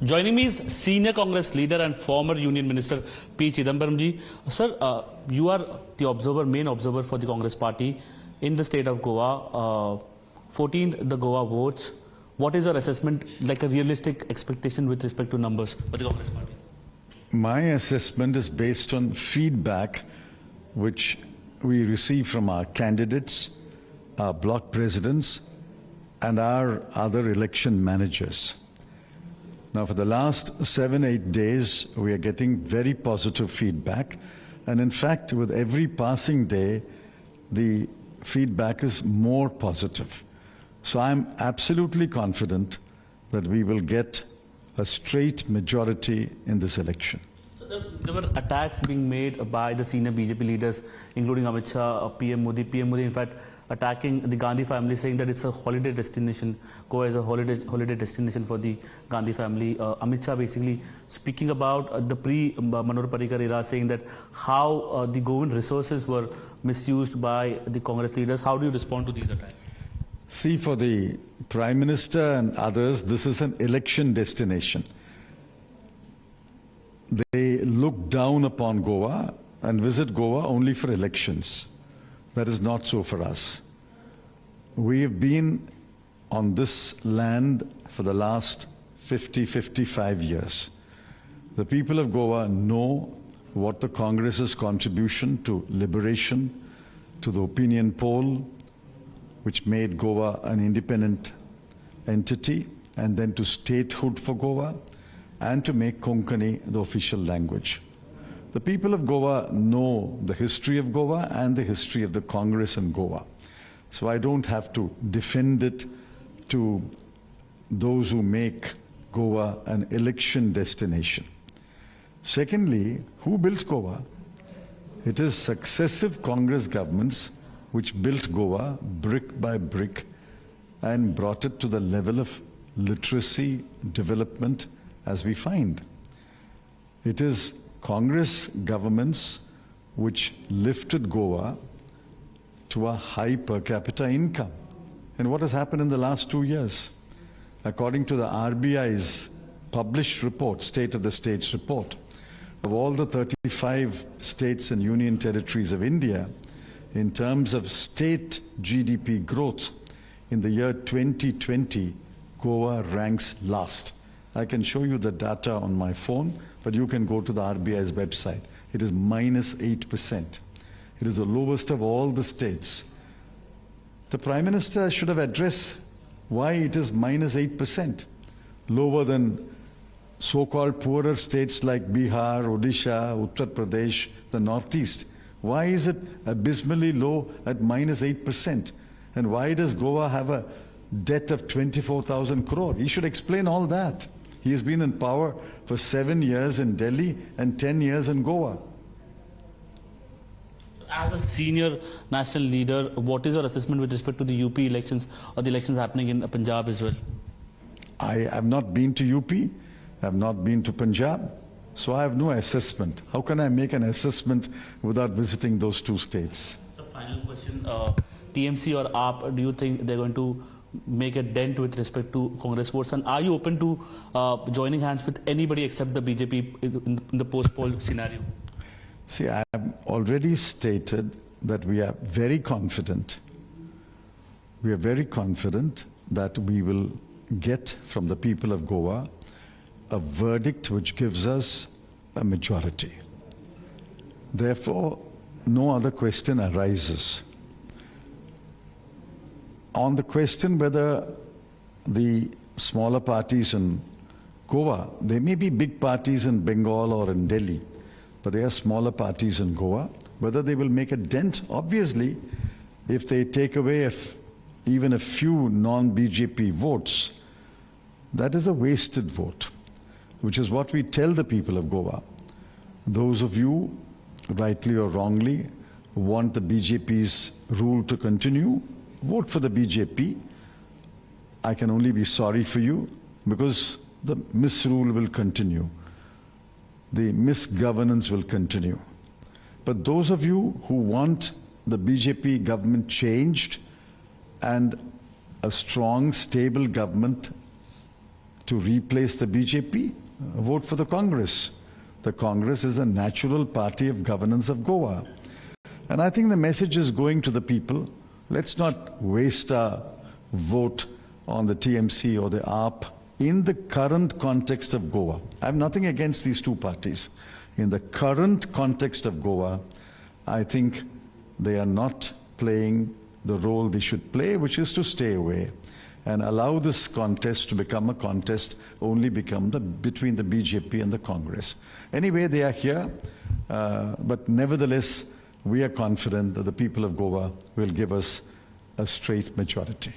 Joining me is senior Congress leader and former Union Minister P. Chidambaram ji. Sir, you are the main observer for the Congress party in the state of Goa. 14 the Goa votes. What is your assessment, like a realistic expectation with respect to numbers for the Congress party? My assessment is based on feedback which we receive from our candidates, our bloc presidents, and our other election managers. Now, for the last 7-8 days, we are getting very positive feedback. And in fact, with every passing day, the feedback is more positive. So I'm absolutely confident that we will get a straight majority in this election. So there were attacks being made by the senior BJP leaders, including Amit Shah, PM Modi, in fact, attacking the Gandhi family, saying that it's a holiday destination. Goa is a holiday destination for the Gandhi family. Amit Shah basically speaking about the pre-Manor Parrikar era, saying that how the government resources were misused by the Congress leaders. How do you respond to these attacks? See, for the Prime Minister and others, this is an election destination. They look down upon Goa and visit Goa only for elections. That is not so for us. We have been on this land for the last 55 years. The people of Goa know what the Congress's contribution to liberation, to the opinion poll, which made Goa an independent entity, and then to statehood for Goa, and to make Konkani the official language. The people of Goa know the history of Goa and the history of the Congress in Goa. So I don't have to defend it to those who make Goa an election destination. Secondly, who built Goa? It is successive Congress governments which built Goa brick by brick and brought it to the level of literacy, development as we find. It is Congress governments which lifted Goa to a high per capita income. And what has happened in the last 2 years? According to the RBI's published report, State of the States report, of all the 35 states and union territories of India, in terms of state GDP growth, in the year 2020, Goa ranks last. I can show you the data on my phone, but you can go to the RBI's website. It is -8%. It is the lowest of all the states. The Prime Minister should have addressed why it is -8%, lower than so-called poorer states like Bihar, Odisha, Uttar Pradesh, the Northeast. Why is it abysmally low at -8%? And why does Goa have a debt of 24,000 crore? He should explain all that. He has been in power for 7 years in Delhi and 10 years in Goa. As a senior national leader, what is your assessment with respect to the UP elections or the elections happening in Punjab as well? I have not been to UP, I have not been to Punjab, so I have no assessment. How can I make an assessment without visiting those two states? So final question, TMC or AAP, do you think they're going to make a dent with respect to Congress votes? And are you open to joining hands with anybody except the BJP in the post-poll scenario? See, I have already stated that we are very confident. We are very confident that we will get from the people of Goa a verdict which gives us a majority. Therefore, no other question arises. On the question whether the smaller parties in Goa, there may be big parties in Bengal or in Delhi, but they are smaller parties in Goa, whether they will make a dent. Obviously, if they take away even a few non-BJP votes, that is a wasted vote, which is what we tell the people of Goa. Those of you, rightly or wrongly, who want the BJP's rule to continue, vote for the BJP. I can only be sorry for you because the misrule will continue. The misgovernance will continue. But those of you who want the BJP government changed and a strong, stable government to replace the BJP, vote for the Congress. The Congress is a natural party of governance of Goa. And I think the message is going to the people. Let's not waste our vote on the TMC or the AAP in the current context of Goa. I have nothing against these two parties. In the current context of Goa, I think they are not playing the role they should play, which is to stay away and allow this contest to become a contest only between the BJP and the Congress. Anyway, they are here, but nevertheless, we are confident that the people of Goa will give us a straight majority.